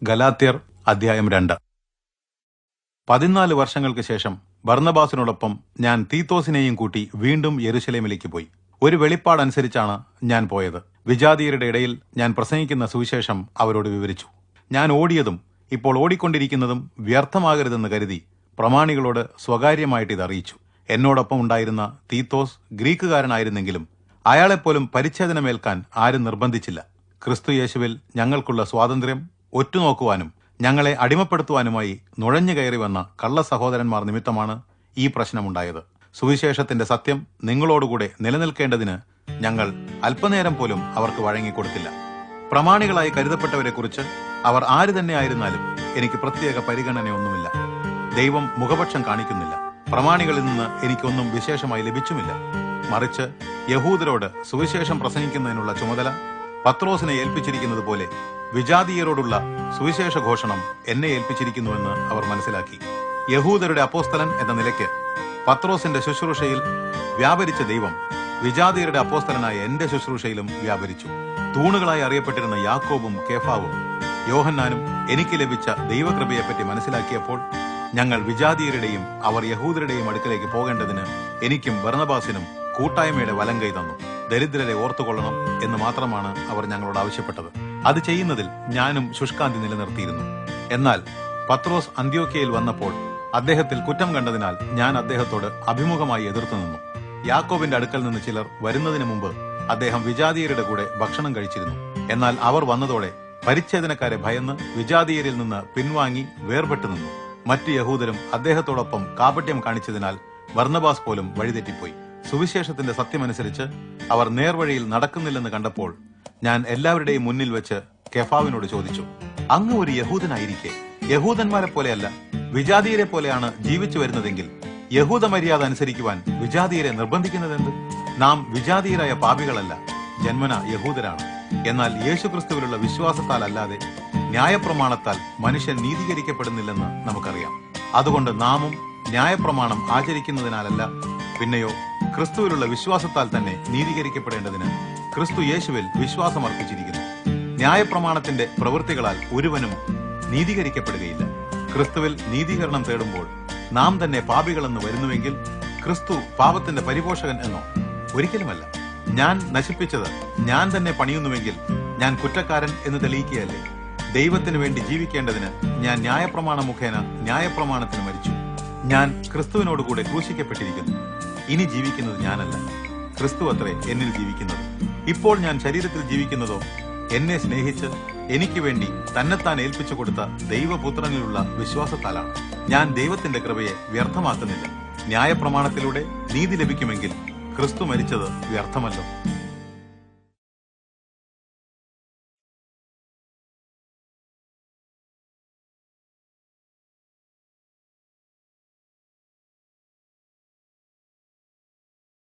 ഗലാത്യർ അധ്യായം 2. 14 വർഷങ്ങൾക്ക് ശേഷം ബർന്നബാസിനോടൊപ്പം ഞാൻ തീത്തോസിനെയും കൂട്ടി വീണ്ടും യെരുശലേമിലേക്ക് പോയി. ഒരു വെളിപ്പാടനുസരിച്ചാണ് ഞാൻ പോയത്. വിജാതീയരുടെ ഇടയിൽ ഞാൻ പ്രസംഗിക്കുന്ന സുവിശേഷം അവരോട് വിവരിച്ചു. ഞാൻ ഓടിയതും ഇപ്പോൾ ഓടിക്കൊണ്ടിരിക്കുന്നതും വ്യർത്ഥമാകരുതെന്ന് കരുതി പ്രമാണികളോട് സ്വകാര്യമായിട്ട് ഇത് അറിയിച്ചു. എന്നോടൊപ്പം ഉണ്ടായിരുന്ന തീത്തോസ് ഗ്രീക്കുകാരനായിരുന്നെങ്കിലും അയാളെപ്പോലും പരിച്ഛേദനമേൽക്കാൻ ആരും നിർബന്ധിച്ചില്ല. ക്രിസ്തു യേശുവിൽ ഞങ്ങൾക്കുള്ള സ്വാതന്ത്ര്യം ഒറ്റുനോക്കുവാനും ഞങ്ങളെ അടിമപ്പെടുത്തുവാനുമായി നുഴഞ്ഞു കയറി വന്ന കള്ള സഹോദരന്മാർ നിമിത്തമാണ് ഈ പ്രശ്നമുണ്ടായത്. സുവിശേഷത്തിന്റെ സത്യം നിങ്ങളോടുകൂടെ നിലനിൽക്കേണ്ടതിന് ഞങ്ങൾ അല്പനേരം പോലും അവർക്ക് വഴങ്ങിക്കൊടുത്തില്ല. പ്രമാണികളായി കരുതപ്പെട്ടവരെക്കുറിച്ച് അവർ ആര് തന്നെ ആയിരുന്നാലും എനിക്ക് പ്രത്യേക പരിഗണനയൊന്നുമില്ല. ദൈവം മുഖപക്ഷം കാണിക്കുന്നില്ല. പ്രമാണികളിൽ നിന്ന് എനിക്കൊന്നും വിശേഷമായി ലഭിച്ചുമില്ല. മറിച്ച് യഹൂദരോട് സുവിശേഷം പ്രസംഗിക്കുന്നതിനുള്ള ചുമതല പത്രോസിനെ ഏൽപ്പിച്ചിരിക്കുന്നത് പോലെ വിജാതീയരോടുള്ള സുവിശേഷ ഘോഷണം എന്നെ ഏൽപ്പിച്ചിരിക്കുന്നുവെന്ന് അവർ മനസ്സിലാക്കി. യഹൂദരുടെ അപ്പോസ്തലൻ എന്ന നിലയ്ക്ക് പത്രോസിന്റെ ശുശ്രൂഷയിൽ വ്യാപരിച്ച ദൈവം വിജാതീയരുടെ അപ്പോസ്തലനായ എന്റെ ശുശ്രൂഷയിലും വ്യാപരിച്ചു. തൂണുകളായി അറിയപ്പെട്ടിരുന്ന യാക്കോബും കേഫാവും യോഹന്നാനും എനിക്ക് ലഭിച്ച ദൈവകൃപയെപ്പറ്റി മനസ്സിലാക്കിയപ്പോൾ ഞങ്ങൾ വിജാതീയരുടെയും അവർ യഹൂദരുടെയും അടുക്കലേക്ക് പോകേണ്ടതിന് എനിക്കും ബർന്നബാസിനും കൂട്ടായ്മയുടെ വലങ്കൈ തന്നു. ദരിദ്രരെ ഓർത്തുകൊള്ളണം എന്ന് മാത്രമാണ് അവർ ഞങ്ങളോട് ആവശ്യപ്പെട്ടത്. അത് ചെയ്യുന്നതിൽ ഞാനും ശുഷ്കാന്തി നിലനിർത്തിയിരുന്നു. എന്നാൽ പത്രോസ് അന്ത്യോക്യയിൽ വന്നപ്പോൾ അദ്ദേഹത്തിൽ കുറ്റം കണ്ടതിനാൽ ഞാൻ അദ്ദേഹത്തോട് അഭിമുഖമായി എതിർത്തു നിന്നു. യാക്കോബിന്റെ അടുക്കൽ നിന്ന് ചിലർ വരുന്നതിന് മുമ്പ് അദ്ദേഹം വിജാതീയരുടെ കൂടെ ഭക്ഷണം കഴിച്ചിരുന്നു. എന്നാൽ അവർ വന്നതോടെ പരിച്ഛേദനക്കാരെ ഭയന്ന് വിജാതീയരിൽ നിന്ന് പിൻവാങ്ങി വേർപെട്ടു നിന്നു. മറ്റു യഹൂദരും അദ്ദേഹത്തോടൊപ്പം കാപട്യം കാണിച്ചതിനാൽ ബർന്നബാസ് പോലും വഴിതെറ്റിപ്പോയി. സുവിശേഷത്തിന്റെ സത്യമനുസരിച്ച് അവർ നേർവഴിയിൽ നടക്കുന്നില്ലെന്ന് കണ്ടപ്പോൾ ഞാൻ എല്ലാവരുടെയും മുന്നിൽ വെച്ച് കെഫാവിനോട് ചോദിച്ചു, അങ്ങ് ഒരു യഹൂദനായിരിക്കെ യഹൂദന്മാരെ പോലെയല്ല വിജാതീയരെ പോലെയാണ് ജീവിച്ചു വരുന്നതെങ്കിൽ യഹൂദ മര്യാദ അനുസരിക്കുവാൻ വിജാതീയരെ നിർബന്ധിക്കുന്നതെന്ത്? നാം വിജാതീയരായ പാപികളല്ല, ജന്മന യഹൂദരാണ്. എന്നാൽ യേശുക്രിസ്തുവിലുള്ള വിശ്വാസത്താൽ അല്ലാതെ ന്യായപ്രമാണത്താൽ മനുഷ്യൻ നീതീകരിക്കപ്പെടുന്നില്ലെന്ന് നമുക്കറിയാം. അതുകൊണ്ട് നാമും ന്യായപ്രമാണം ആചരിക്കുന്നതിനാലല്ല, പിന്നെയോ ക്രിസ്തുവിലുള്ള വിശ്വാസത്താൽ തന്നെ നീതീകരിക്കപ്പെടേണ്ടതിന് ക്രിസ്തു യേശുവിൽ വിശ്വാസം അർപ്പിച്ചിരിക്കുന്നു. ന്യായപ്രമാണത്തിന്റെ പ്രവൃത്തികളാൽ ഒരുവനും നീതീകരിക്കപ്പെടുകയില്ല. ക്രിസ്തുവിൽ നീതീകരണം തേടുമ്പോൾ നാം തന്നെ പാപികളെന്ന് വരുന്നുവെങ്കിൽ ക്രിസ്തു പാപത്തിന്റെ പരിപോഷകൻ എന്നോ? ഒരിക്കലുമല്ല. ഞാൻ നശിപ്പിച്ചത് ഞാൻ തന്നെ പണിയുന്നുവെങ്കിൽ ഞാൻ കുറ്റക്കാരൻ എന്ന് തെളിയിക്കുകയല്ലേ? ദൈവത്തിന് വേണ്ടി ജീവിക്കേണ്ടതിന് ഞാൻ ന്യായപ്രമാണ മുഖേന ന്യായപ്രമാണത്തിന് മരിച്ചു. ഞാൻ ക്രിസ്തുവിനോടുകൂടെ ക്രൂശിക്കപ്പെട്ടിരിക്കുന്നു. ഇനി ജീവിക്കുന്നത് ഞാനല്ല, ക്രിസ്തു അത്രേ എന്നിൽ ജീവിക്കുന്നത്. ഇപ്പോൾ ഞാൻ ശരീരത്തിൽ ജീവിക്കുന്നതോ എന്നെ സ്നേഹിച്ച് എനിക്ക് വേണ്ടി തന്നെത്താൻ ഏൽപ്പിച്ചു കൊടുത്ത ദൈവപുത്രനിലുള്ള വിശ്വാസത്താലാണ്. ഞാൻ ദൈവത്തിന്റെ കൃപയെ വ്യർത്ഥമാക്കുന്നില്ല. ന്യായപ്രമാണത്തിലൂടെ നീതി ലഭിക്കുമെങ്കിൽ ക്രിസ്തു മരിച്ചത് വ്യർത്ഥമല്ലോ.